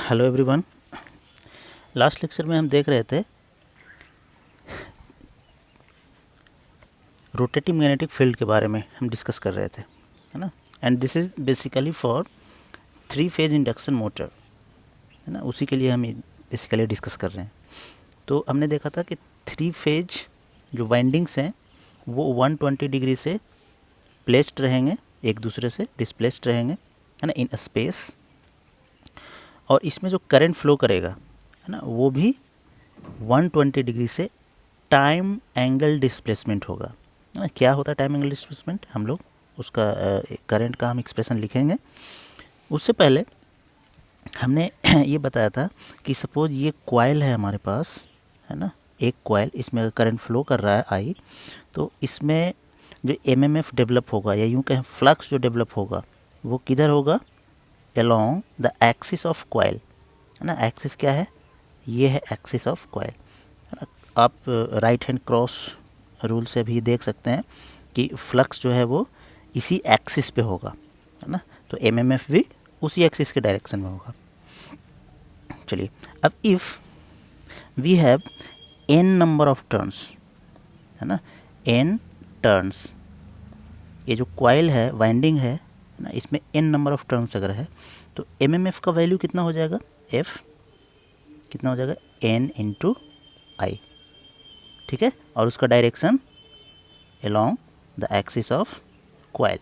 Hello everyone. Last lecture में हम देख रहे थे रोटेटिंग मैग्नेटिक फील्ड के बारे में हम डिस्कस कर रहे थे, है ना। And this is basically for 3 phase induction motor, है ना। उसी के लिए हम बेसिकली डिस्कस कर रहे हैं। तो हमने देखा था कि 3 फेज जो वाइंडिंग्स हैं वो 120 डिग्री से प्लेस्ड रहेंगे, एक दूसरे से डिस्प्लेस्ड रहेंगे, है ना, इन स्पेस। और इसमें जो करंट फ्लो करेगा, है ना, वो भी 120 डिग्री से टाइम एंगल डिस्प्लेसमेंट होगा, है ना। क्या होता है टाइम एंगल डिस्प्लेसमेंट, हम लोग उसका करंट का हम एक्सप्रेशन लिखेंगे। उससे पहले हमने ये बताया था कि सपोज ये कॉइल है हमारे पास, है ना, एक कॉइल, इसमें अगर करंट फ्लो कर रहा है आई, तो इसमें जो एमएमएफ डेवलप होगा या यूँ कहें फ्लक्स जो डेवलप होगा वो किधर होगा, along the axis of coil, है ना। एक्सिस क्या है, ये है एक्सिस ऑफ कॉइल, है ना। आप राइट हैंड क्रॉस रूल से भी देख सकते हैं कि फ्लक्स जो है वो इसी एक्सिस पे होगा, है ना। तो एमएमएफ भी उसी एक्सिस के डायरेक्शन में होगा। चलिए, अब if we have n number of turns, है ना, n टर्न्स, ये जो कॉइल है, वाइंडिंग है ना, इसमें n नंबर ऑफ टर्न्स अगर है तो एमएमएफ का वैल्यू कितना हो जाएगा, f कितना हो जाएगा, n इंटू आई, ठीक है। और उसका direction along the axis of coil.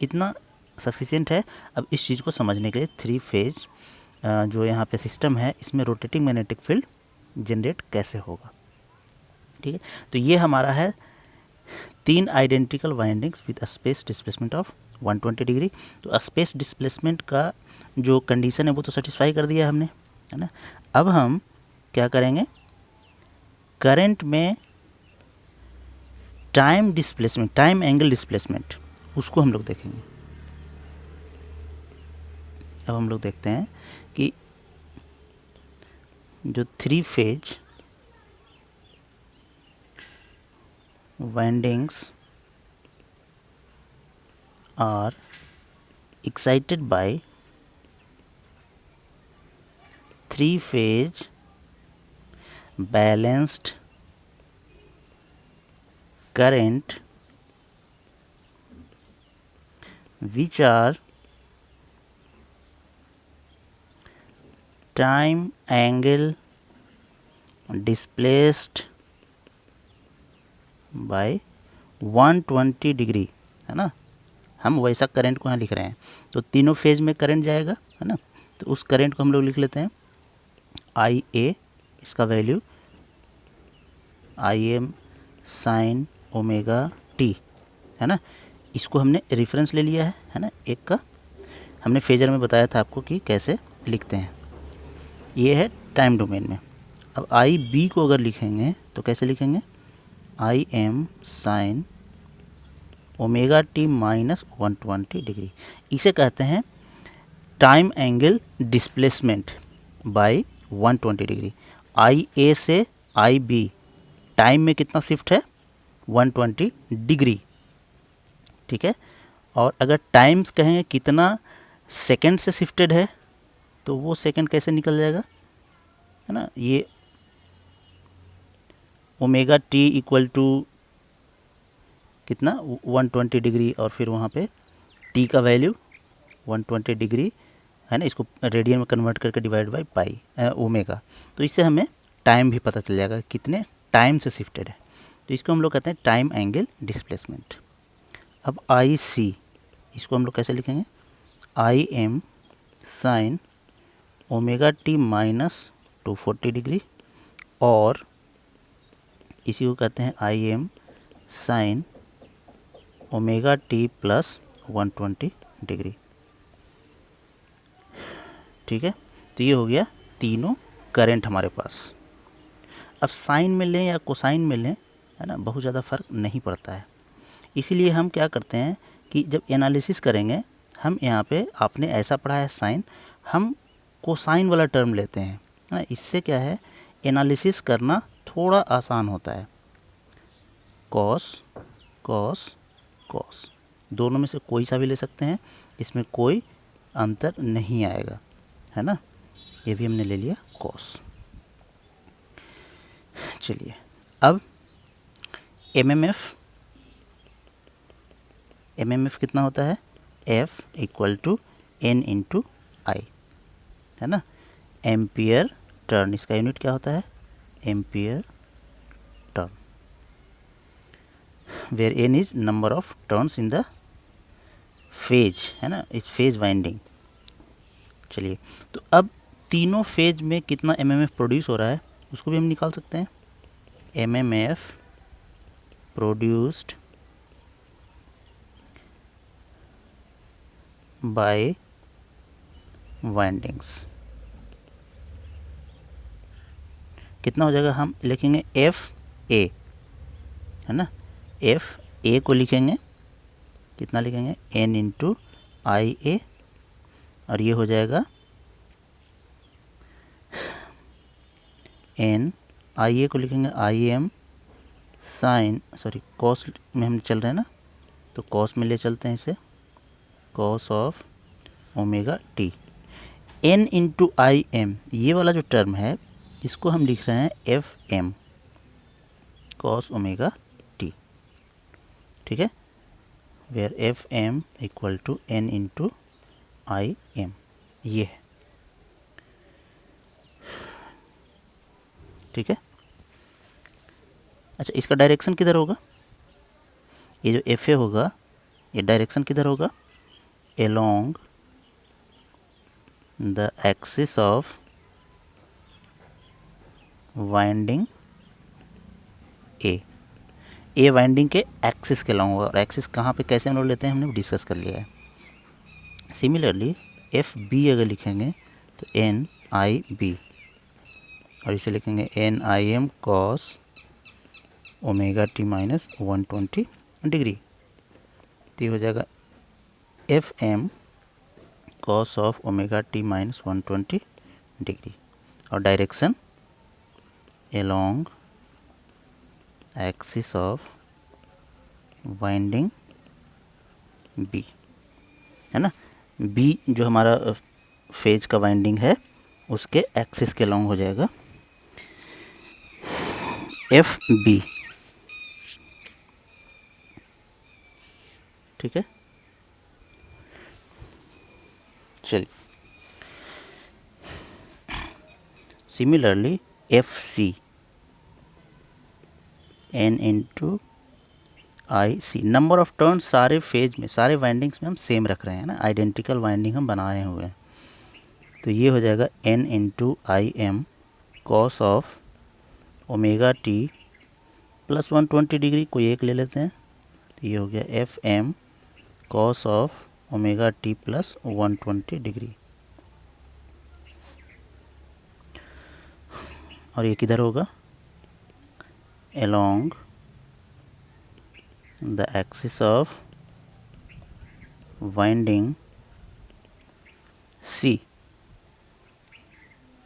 इतना सफिशिएंट है। अब इस चीज़ को समझने के लिए 3 फेज जो यहाँ पे सिस्टम है, इसमें रोटेटिंग मैग्नेटिक फील्ड जनरेट कैसे होगा, ठीक है। तो ये हमारा है 3 identical windings with space displacement of 120 degree. तो स्पेस डिस्प्लेसमेंट का जो कंडीशन है वो तो सेटिस्फाई कर दिया हमने, है ना। अब हम क्या करेंगे, करंट में time displacement, time angle displacement, उसको हम लोग देखेंगे। अब हम लोग देखते हैं कि जो 3 phase windings are excited by 3 phase balanced current which are time angle displaced by 120 degree, है ना। हम वैसा करंट को यहाँ लिख रहे हैं, तो तीनों फेज में करंट जाएगा, है ना। तो उस करंट को हम लोग लिख लेते हैं आई ए, इसका value I am sine omega T, है ना। इसको हमने रेफरेंस ले लिया है ना, एक का। हमने फेजर में बताया था आपको कि कैसे लिखते हैं, ये है टाइम डोमेन में। अब आई बी को अगर लिखेंगे तो कैसे लिखेंगे, I am sine omega T minus 120 degree. इसे कहते हैं time angle displacement by 120 degree. I A से आई बी टाइम में कितना शिफ्ट है, 120 डिग्री, ठीक है। और अगर टाइम्स कहेंगे कितना सेकंड से शिफ्टेड है, तो वो सेकंड कैसे निकल जाएगा, है ना। ये ओमेगा टी इक्वल टू कितना, 120 डिग्री, और फिर वहाँ पे टी का वैल्यू 120 डिग्री, है ना। इसको रेडियन में कन्वर्ट करके डिवाइड बाई पाई ओमेगा, तो इससे हमें टाइम भी पता चल जाएगा कितने टाइम से शिफ्टेड है। तो इसको हम लोग कहते हैं टाइम एंगल डिस्प्लेसमेंट। अब आई सी, इसको हम लोग कैसे लिखेंगे, I am sine omega T minus 240 degree, और इसी को कहते हैं I am sine omega t plus 120 degree, ठीक है। तो ये हो गया तीनों करंट हमारे पास। अब साइन में लें या कोसाइन में लें, है ना, बहुत ज़्यादा फ़र्क नहीं पड़ता है। इसीलिए हम क्या करते हैं कि जब एनालिसिस करेंगे, हम यहाँ पे, आपने ऐसा पढ़ा है साइन, हम कोसाइन वाला टर्म लेते हैं, है ना। इससे क्या है, एनालिसिस करना थोड़ा आसान होता है। कॉस कॉस कॉस, दोनों में से कोई सा भी ले सकते हैं, इसमें कोई अंतर नहीं आएगा, है ना। ये भी हमने ले लिया कॉस। चलिए अब एमएमएफ कितना होता है, F equal to N into I, है ना, एम्पियर टर्न, इसका यूनिट क्या होता है, ampere turn, where N is number of turns in the phase, है ना, इस फेज वाइंडिंग। चलिए तो अब तीनों फेज में कितना एमएमएफ प्रोड्यूस हो रहा है उसको भी हम निकाल सकते हैं। एमएमएफ प्रोड्यूस्ड बाय वाइंडिंग्स कितना हो जाएगा, हम लिखेंगे एफ ए, है ना, एफ ए को लिखेंगे, कितना लिखेंगे, एन इंटू आई ए, और ये हो जाएगा एन, आई ए को लिखेंगे I am sine, sorry cos में हम चल रहे हैं ना, तो कॉस में ले चलते हैं इसे, cos of omega t, n into i m, ये वाला जो टर्म है इसको हम लिख रहे हैं f M cos omega t, ठीक है, where f m equal to n into i m, ये है, ठीक है। अच्छा इसका डायरेक्शन किधर होगा, ये जो एफ ए होगा ये डायरेक्शन किधर होगा, along the axis of winding A winding के एक्सिस के लॉन्ग होगा, और एक्सिस कहाँ पे कैसे हम लोग लेते हैं हमने डिस्कस कर लिया है। सिमिलरली एफ बी अगर लिखेंगे तो एन आई बी, और इसे लिखेंगे N I M cos omega T minus 120 degree, तो ये हो जाएगा F M cos of omega T minus 120 degree, और direction along axis of winding B, है ना, बी जो हमारा फेज का वाइंडिंग है उसके एक्सिस के लॉन्ग हो जाएगा एफ बी, ठीक है। चलिए similarly f c n into i c, number of turn सारे फेज में सारे वाइंडिंग्स में हम सेम रख रहे हैं ना, आइडेंटिकल वाइंडिंग हम बनाए हुए हैं, तो ये हो जाएगा n into i M cos of omega t plus 120 degree, कोई एक ले लेते हैं, तो ये हो गया f M cos of omega t plus 120 degree, और ये किधर होगा, along the axis of winding C,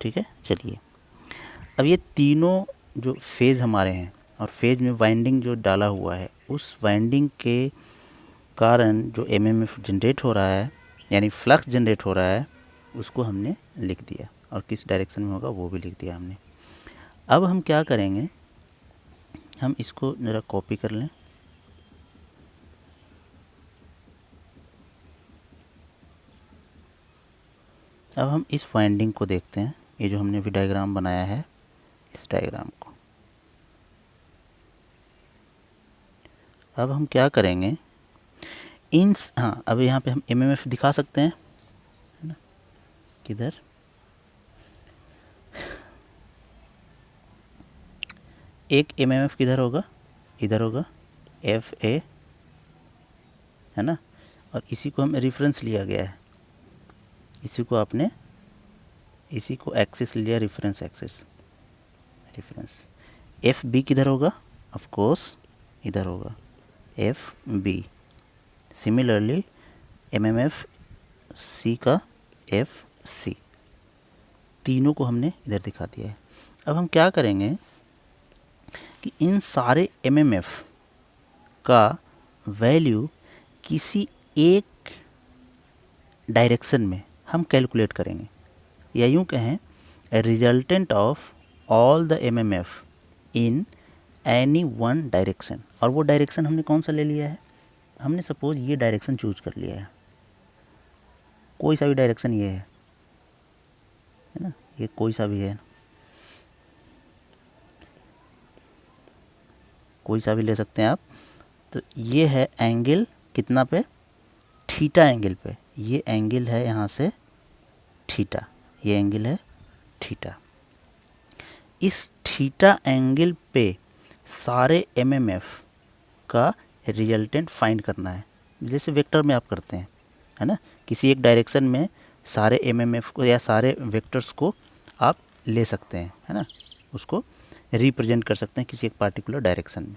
ठीक है। चलिए अब ये तीनों जो फेज़ हमारे हैं और फेज़ में वाइंडिंग जो डाला हुआ है उस वाइंडिंग के कारण जो एमएमएफ जनरेट हो रहा है यानी फ्लक्स जनरेट हो रहा है उसको हमने लिख दिया, और किस डायरेक्शन में होगा वो भी लिख दिया हमने। अब हम क्या करेंगे, हम इसको ज़रा कॉपी कर लें, अब हम इस वाइंडिंग को देखते हैं, ये जो हमने अभी डायग्राम बनाया है इस डायग्राम को। अब हम क्या करेंगे, हाँ अब यहाँ पे हम एमएमएफ दिखा सकते हैं, है ना, किधर, एक एमएमएफ किधर होगा, इधर होगा एफ ए, है ना, और इसी को हम रेफरेंस लिया गया है, इसी को आपने इसी को एक्सिस लिया, reference axis, reference. F b किधर होगा, ऑफ कोर्स इधर होगा f b. Similarly MMF c का एफ सी, तीनों को हमने इधर दिखा दिया है। अब हम क्या करेंगे कि इन सारे एमएमएफ का वैल्यू किसी एक डायरेक्शन में हम कैलकुलेट करेंगे, या यूँ कहें a resultant of all the MMF in any one direction. और वो डायरेक्शन हमने कौन सा ले लिया है, हमने सपोज ये डायरेक्शन चूज कर लिया है, कोई सा भी डायरेक्शन ये है ना, ये कोई सा भी है, कोई सा भी ले सकते हैं आप। तो ये है एंगल कितना पे, थीटा एंगल पे, ये एंगल है यहाँ से थीटा, ये एंगल है थीटा। इस थीटा एंगल पे सारे एमएमएफ का रिजल्टेंट फाइंड करना है, जैसे वेक्टर में आप करते हैं, है ना। किसी एक डायरेक्शन में सारे एमएमएफ को या सारे वेक्टर्स को आप ले सकते हैं, है ना, उसको रिप्रेजेंट कर सकते हैं किसी एक पार्टिकुलर डायरेक्शन में,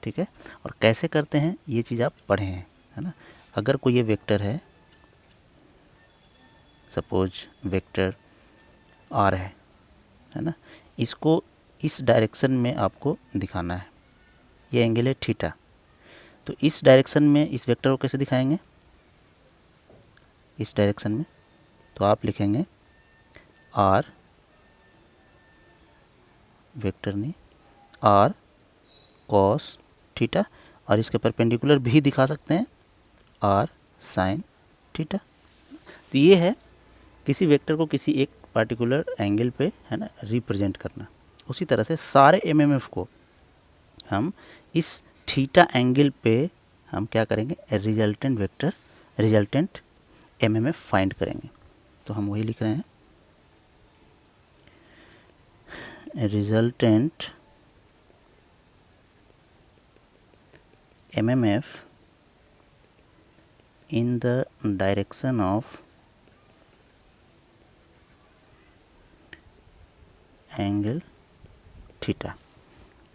ठीक है। और कैसे करते हैं ये चीज़ आप पढ़े हैं, है ना। अगर कोई ये वेक्टर है, सपोज वेक्टर आर है ना, इसको इस डायरेक्शन में आपको दिखाना है, ये एंगल है थीटा। तो इस डायरेक्शन में इस वेक्टर को कैसे दिखाएंगे, इस डायरेक्शन में तो आप लिखेंगे आर, वेक्टर नहीं, आर कॉस थीटा, और इसके परपेंडिकुलर भी दिखा सकते हैं आर साइन थीटा। तो ये है किसी वेक्टर को किसी एक पार्टिकुलर एंगल पे, है ना, रिप्रेजेंट करना। उसी तरह से सारे एमएमएफ को हम इस थीटा एंगल पे हम क्या करेंगे, resultant vector, resultant MMF find करेंगे। तो हम वही लिख रहे हैं, resultant MMF in the direction of angle theta.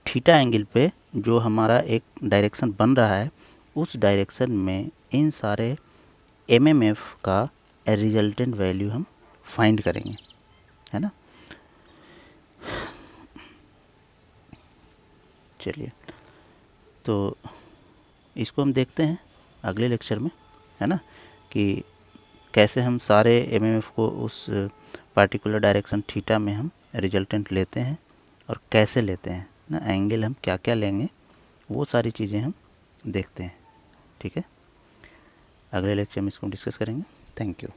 Theta angle पे जो हमारा एक डायरेक्शन बन रहा है, उस डायरेक्शन में इन सारे एमएमएफ का रिजल्टेंट वैल्यू हम फाइंड करेंगे, है ना। चलिए, तो इसको हम देखते हैं अगले लेक्चर में, है ना, कि कैसे हम सारे एमएमएफ को उस पार्टिकुलर डायरेक्शन थीटा में हम रिजल्टेंट लेते हैं और कैसे लेते हैं ना, एंगल हम क्या क्या लेंगे, वो सारी चीज़ें हम देखते हैं, ठीक है। अगले लेक्चर में इसको डिस्कस करेंगे। Thank you.